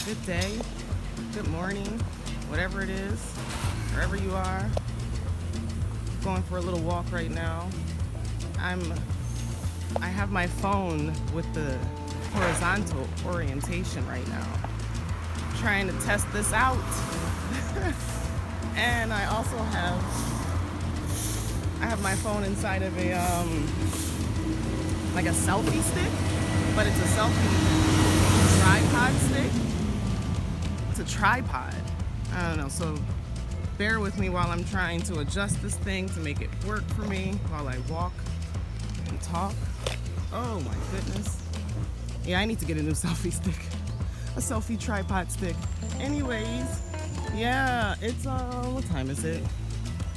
Good day, good morning, whatever it is, wherever you are. Going for a little walk right now. I have my phone with the horizontal orientation right now, trying to test this out. And I also have my phone inside of a like a selfie stick, but it's a selfie tripod stick. It's a tripod. I don't know, so bear with me while I'm trying to adjust this thing to make it work for me while I walk and talk. Oh my goodness. Yeah, I need to get a new selfie stick. A selfie tripod stick. Anyways, yeah, it's what time is it?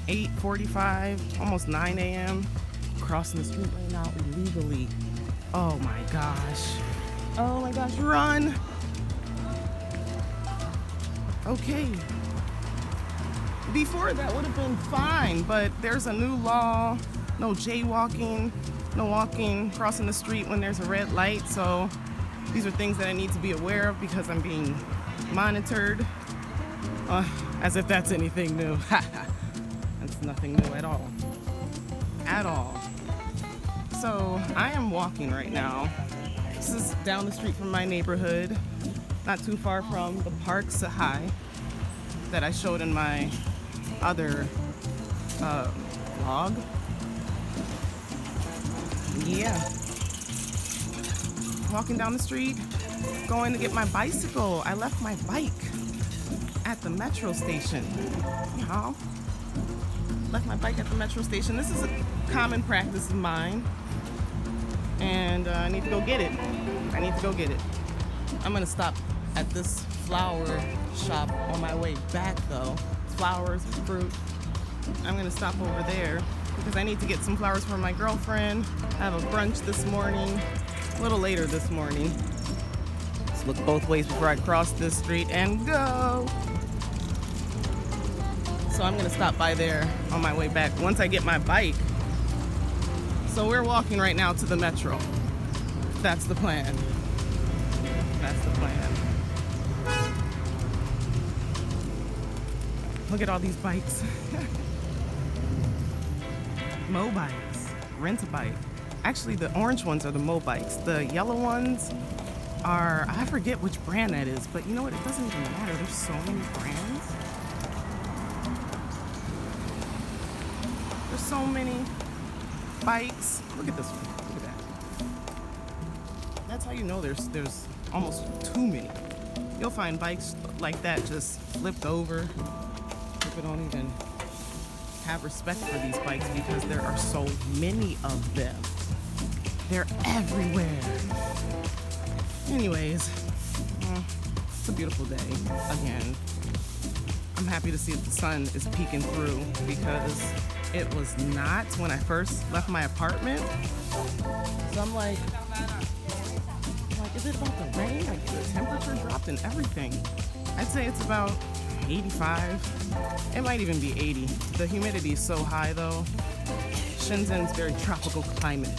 8:45, almost 9 a.m. Crossing the street right now illegally. Oh my gosh. Oh my gosh, run! Okay. Before that would have been fine, but there's a new law. No jaywalking, no walking, crossing the street when there's a red light. So these are things that I need to be aware of because I'm being monitored. As if that's anything new. That's nothing new at all. At all. So I am walking right now. This is down the street from my neighborhood, not too far from the park SHAKY that I showed in my other vlog. Yeah. Walking down the street, going to get my bicycle. I left my bike at the metro station. Left my bike at the metro station. This is a common practice of mine. And I need to go get it. I'm gonna stop at this flower shop on my way back though. Flowers, fruit. I'm gonna stop over there because I need to get some flowers for my girlfriend. I have a brunch this morning, a little later this morning. Let's look both ways before I cross this street and go. So I'm gonna stop by there on my way back once I get my bike. So we're walking right now to the metro. That's the plan. Look at all these bikes. Mo bikes, rent a bike. Actually, the orange ones are the Mo bikes. The yellow ones are, I forget which brand that is, but you know what? It doesn't even matter. There's so many brands. There's so many bikes. Look at this one. Look at that. That's how you know there's almost too many. You'll find bikes like that just flipped over. People don't even have respect for these bikes because there are so many of them. They're everywhere. Anyways, it's a beautiful day again. I'm happy to see that the sun is peeking through because it was not when I first left my apartment. So I'm like, is it about the rain? Like the temperature dropped and everything. I'd say it's about 85. It might even be 80. The humidity is so high though. Shenzhen's very tropical climate.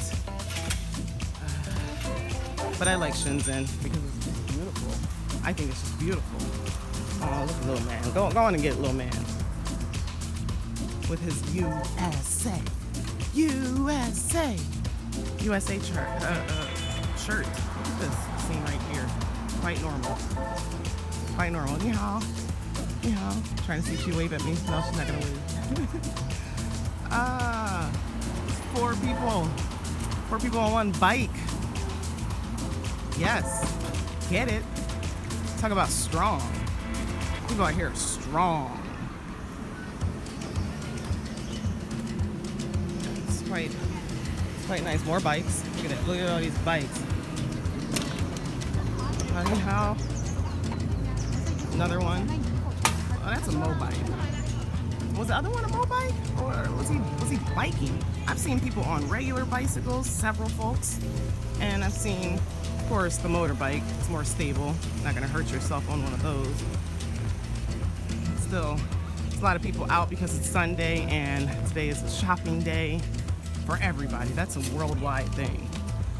But I like Shenzhen because it's just beautiful. I think it's just beautiful. Oh, look at little man. Go on and get little man. With his USA shirt. Look at this scene right here. Quite normal. Yeah. Trying to see if she wave at me. No, she's not gonna wave. Four people on one bike. Yes, get it. Talk about strong. People out here are strong. It's quite nice. More bikes. Look at it. Look at all these bikes. Anyhow, another one. Oh, that's a Mo bike. Was the other one a Mo bike, or was he biking? I've seen people on regular bicycles, several folks, and I've seen, of course, the motorbike. It's more stable. Not gonna hurt yourself on one of those. Still, there's a lot of people out because it's Sunday and today is a shopping day for everybody. That's a worldwide thing.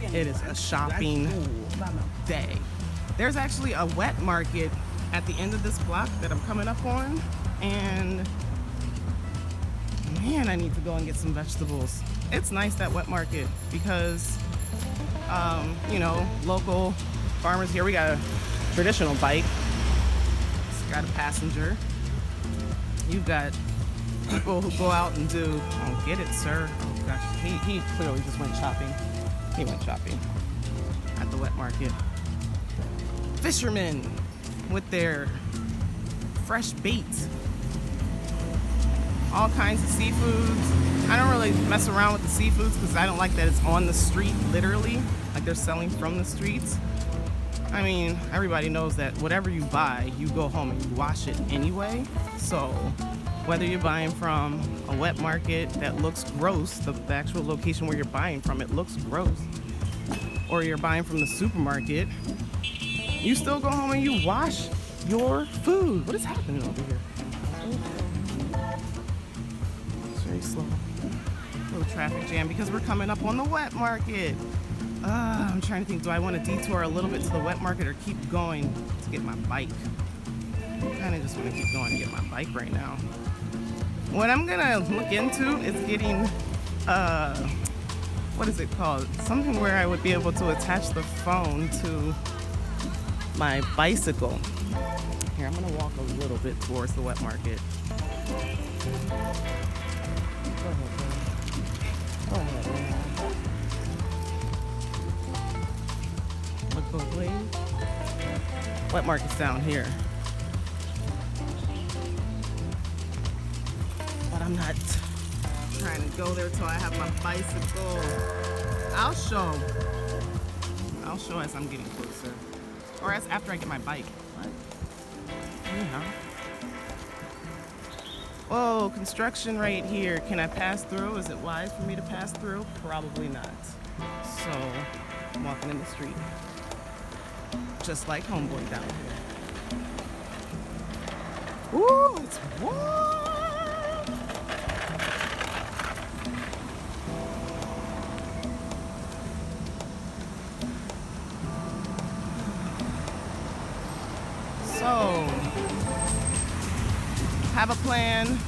It is a shopping day. There's actually a wet market at the end of this block that I'm coming up on, and man, I need to go and get some vegetables. It's nice, that wet market, because you know, local farmers here. We got a traditional bike. It's got a passenger. You've got people who go out and do, oh, get it, sir. Oh gosh, he clearly just went shopping. He went shopping at the wet market. Fishermen with their fresh bait. All kinds of seafoods. I don't really mess around with the seafoods because I don't like that it's on the street, literally. Like they're selling from the streets. I mean, everybody knows that whatever you buy, you go home and you wash it anyway. So whether you're buying from a wet market that looks gross, the actual location where you're buying from, it looks gross, or you're buying from the supermarket, you still go home and you wash your food. What is happening over here? It's very slow. Little traffic jam because we're coming up on the wet market. I'm trying to think, do I want to detour a little bit to the wet market or keep going to get my bike? I kind of just want to keep going to get my bike right now. What I'm gonna look into is getting, what is it called? Something where I would be able to attach the phone to my bicycle. Here, I'm gonna walk a little bit towards the wet market. Go ahead. Look both ways. Wet market's down here. But I'm not trying to go there till I have my bicycle. I'll show as I'm getting closer. Or as after I get my bike. What? Yeah. Whoa, construction right here. Can I pass through? Is it wise for me to pass through? Probably not. So, I'm walking in the street. Just like homeboy down here. Ooh, it's warm! So, have a plan,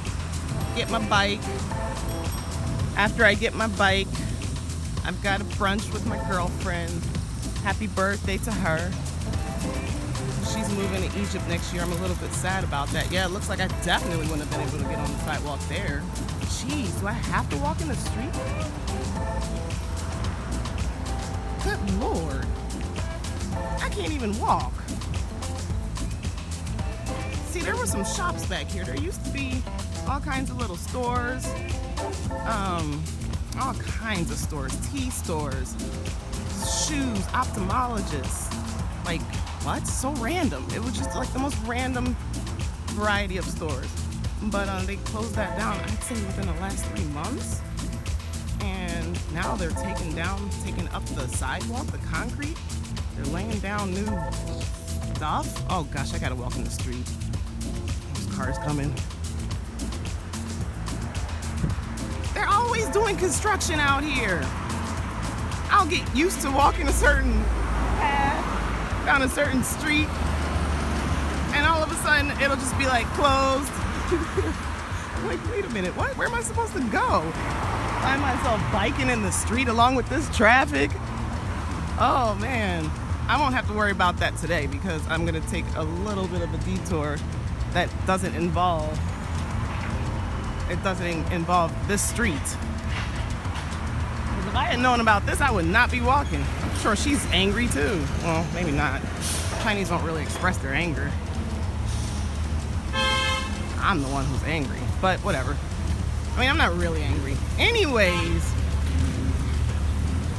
get my bike. After I get my bike, I've got a brunch with my girlfriend. Happy birthday to her. She's moving to Egypt next year. I'm a little bit sad about that. Yeah, it looks like I definitely wouldn't have been able to get on the sidewalk there. Jeez, do I have to walk in the street? Good Lord. I can't even walk. See, there were some shops back here. There used to be all kinds of little stores. All kinds of stores. Tea stores. Shoes. Ophthalmologists. Like, what? So random. It was just like the most random variety of stores. But they closed that down, I'd say, within the last 3 months. And now they're taking up the sidewalk, the concrete. They're laying down new stuff. Oh gosh, I gotta walk in the street. There's cars coming. They're always doing construction out here. I'll get used to walking a certain path down a certain street, and all of a sudden it'll just be like closed. Like, wait a minute, what? Where am I supposed to go? Find myself biking in the street along with this traffic. Oh man, I won't have to worry about that today because I'm gonna take a little bit of a detour that doesn't involve this street. Because if I had known about this, I would not be walking. I'm sure she's angry too. Well, maybe not. Chinese don't really express their anger. I'm the one who's angry, but whatever. I mean, I'm not really angry. Anyways,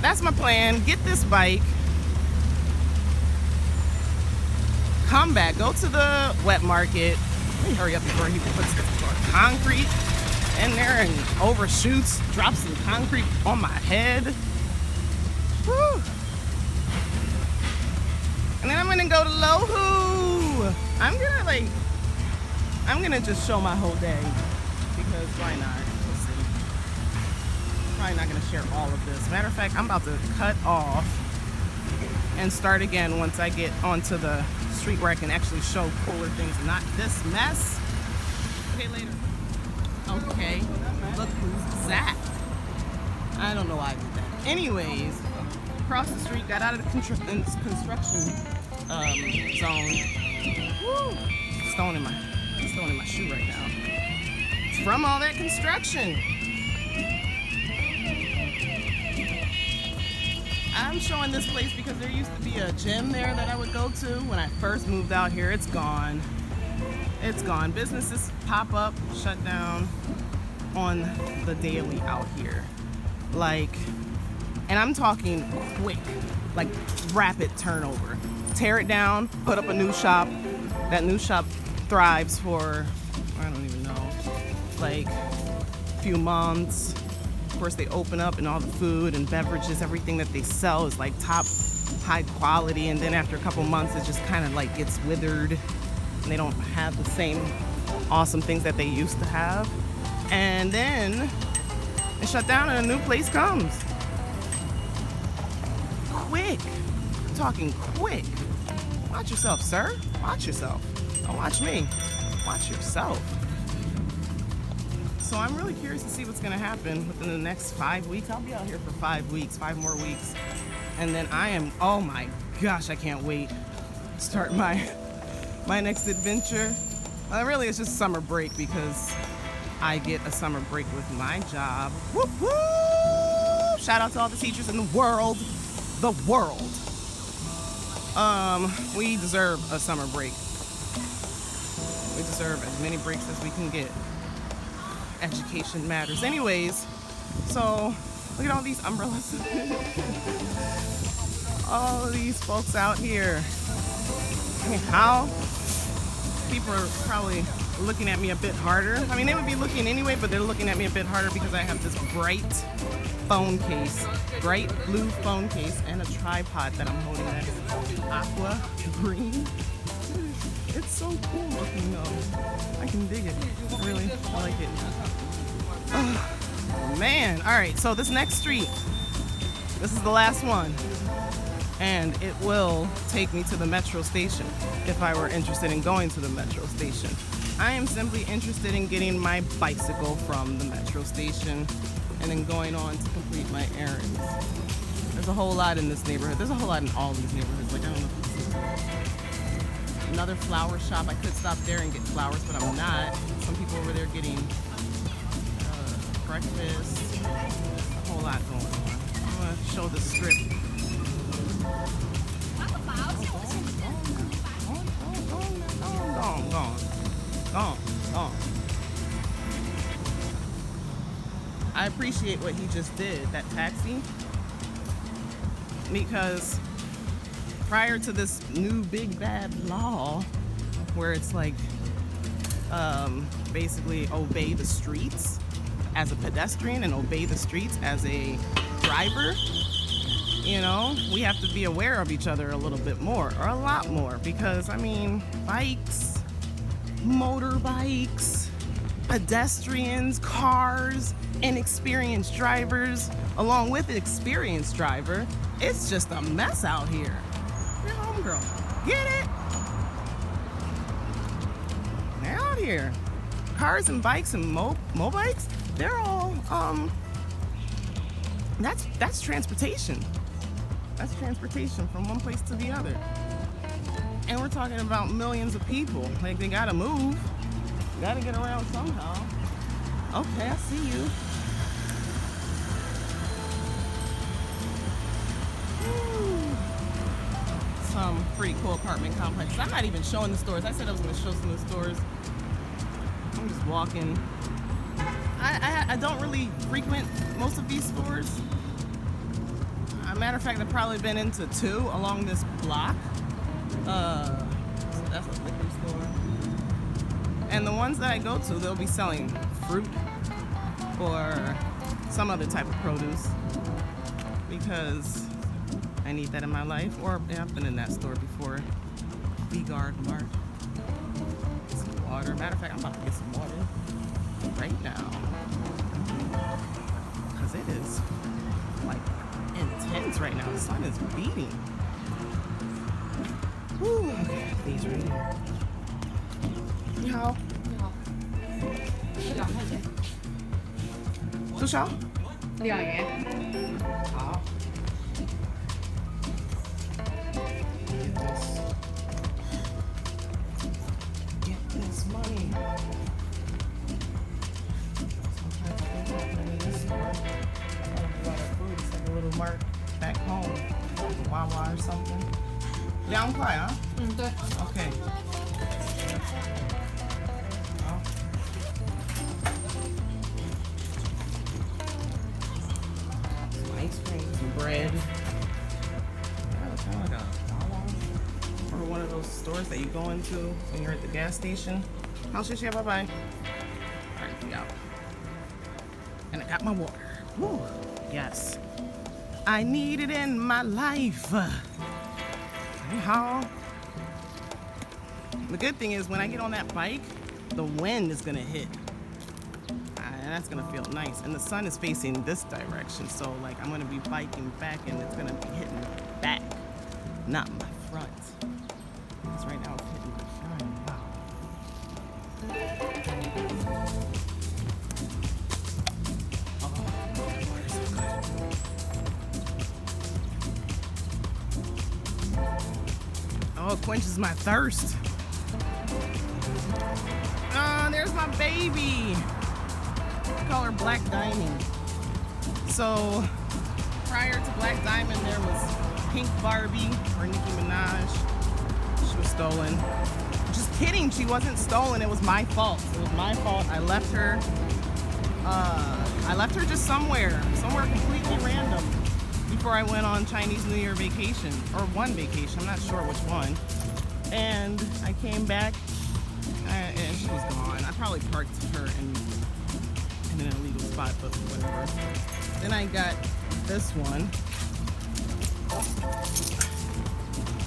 that's my plan. Get this bike. Come back. Go to the wet market. Let me hurry up before he puts the concrete in there and overshoots. Drops some concrete on my head. Whew. And then I'm gonna go to Lohu. I'm gonna just show my whole day because why not? Let's see. Probably not gonna share all of this. Matter of fact, I'm about to cut off and start again once I get onto the street where I can actually show cooler things, not this mess. Okay, later. Okay, look who's that. I don't know why I did that. Anyways, across the street, got out of the construction zone. Woo! Stone in my shoe right now. It's from all that construction. I'm showing this place because there used to be a gym there that I would go to when I first moved out here. It's gone. It's gone. Businesses pop up, shut down on the daily out here. Like, and I'm talking quick, like rapid turnover. Tear it down, put up a new shop. That new shop thrives for, I don't even know, like a few months. Of course, they open up and all the food and beverages, everything that they sell is like top high quality. And then after a couple months, it just kind of like gets withered and they don't have the same awesome things that they used to have. And then they shut down and a new place comes. Quick. I'm talking quick. Watch yourself, sir. Watch yourself. Don't watch me. Watch yourself. So I'm really curious to see what's going to happen within the next 5 weeks. I'll be out here for 5 weeks, 5 more weeks. And then I am, oh my gosh, I can't wait to start my next adventure. Really, it's just summer break because I get a summer break with my job. Whoop, whoop. Shout out to all the teachers in the world. The world. We deserve a summer break. We deserve as many breaks as we can get. Education matters. Anyways, so look at all these umbrellas. All of these folks out here. I mean, how? People are probably looking at me a bit harder. I mean, they would be looking anyway, but they're looking at me a bit harder because I have this bright phone case, bright blue phone case, and a tripod that I'm holding that's aqua green. It's so cool looking though. I can dig it. Really, I like it. Oh, man. All right, so this next street, this is the last one. And it will take me to the metro station if I were interested in going to the metro station. I am simply interested in getting my bicycle from the metro station and then going on to complete my errands. There's a whole lot in this neighborhood. There's a whole lot in all these neighborhoods. Like, I don't know if you see another flower shop. I could stop there and get flowers, but I'm not. Some people over there getting breakfast. A whole lot going on. I'm gonna show the strip. Gone. I appreciate what he just did, that taxi, because prior to this new big bad law where it's like basically obey the streets as a pedestrian and obey the streets as a driver, you know, we have to be aware of each other a little bit more, or a lot more, because I mean, bikes, motorbikes, pedestrians, cars, inexperienced drivers, along with an experienced driver, it's just a mess out here. You're homegirl. Get it? They're out here. Cars and bikes and mobikes, they're all, that's transportation. That's transportation from one place to the other. And we're talking about millions of people. Like, they gotta move. Gotta get around somehow. Okay, I see you. Woo. Some pretty cool apartment complexes. I'm not even showing the stores. I said I was gonna show some of the stores. I'm just walking. I don't really frequent most of these stores. As a matter of fact, I've probably been into 2 along this block. So that's a liquor store. And the ones that I go to, they'll be selling fruit or some other type of produce because I need that in my life. Or yeah, I've been in that store before. V-Guard Mart. Get some water. Matter of fact, I'm about to get some water right now because it is like intense right now. The sun is beating. Whew, okay, these right here. 你好，你好，2块钱多少？ 2元。好。Get this. Get this money. Sometimes things happen in this store. I don't know about our food. It's like a little mart back home, like a Wawa or something. 2块啊？对。Okay. Some ice cream, some bread. Yeah, it's kind of like a Wawa or one of those stores that you go into when you're at the gas station. How's your share? Bye bye. All right, we out. And I got my water. Whew. Yes. I need it in my life. How? The good thing is when I get on that bike, the wind is gonna hit. And that's gonna feel nice. And the sun is facing this direction. So like I'm gonna be biking back and it's gonna be hitting back, not my front. Because right now it's hitting my front. Wow. Oh, water's so good. Oh, it quenches my thirst. There's my baby. I call her Black Diamond. So prior to Black Diamond, there was Pink Barbie or Nicki Minaj. She was stolen. Just kidding, she wasn't stolen. It was my fault. It was my fault. I left her just somewhere completely random before I went on Chinese New Year vacation, or one vacation, I'm not sure which one. And I came back and she was gone. I probably parked her in an illegal spot, but whatever. Then I got this one.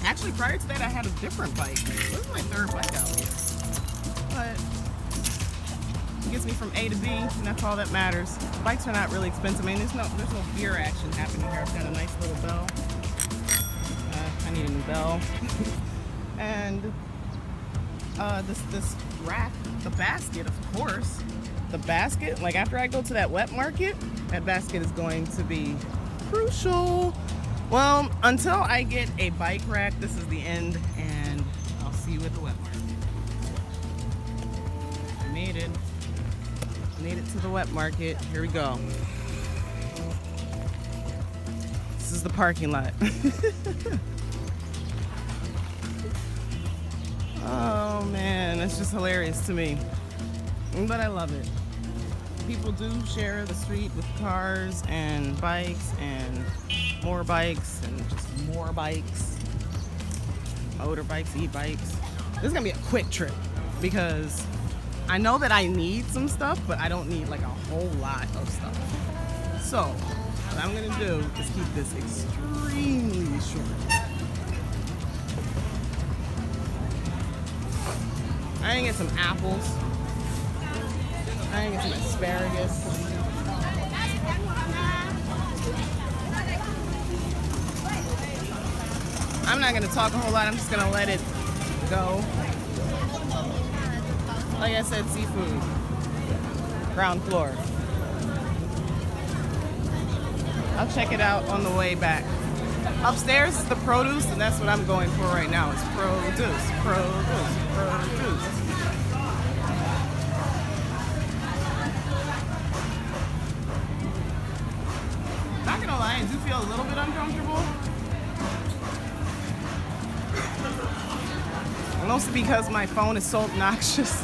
Actually, prior to that, I had a different bike. This is my third bike out here. But it gets me from A to B, and that's all that matters. Bikes are not really expensive. I mean, there's no gear action happening here. I've got a nice little bell. I need a new bell. And this rack, the basket, of course. The basket, like after I go to that wet market, that basket is going to be crucial. Well, until I get a bike rack, this is the end, and I'll see you at the wet market. I made it. Made it to the wet market. Here we go. This is the parking lot. Oh man, that's just hilarious to me. But I love it. People do share the street with cars and bikes and more bikes and just more bikes. Motorbikes, e-bikes. This is gonna be a quick trip because I know that I need some stuff, but I don't need like a whole lot of stuff. So what I'm gonna do is keep this extremely short. I can get some apples. I can get some asparagus. I'm not gonna talk a whole lot, I'm just gonna let it go. Like I said, seafood. Ground floor. I'll check it out on the way back. Upstairs is the produce, and that's what I'm going for right now. It's produce, produce, produce. Not gonna lie, I do feel a little bit uncomfortable. Mostly because my phone is so obnoxious.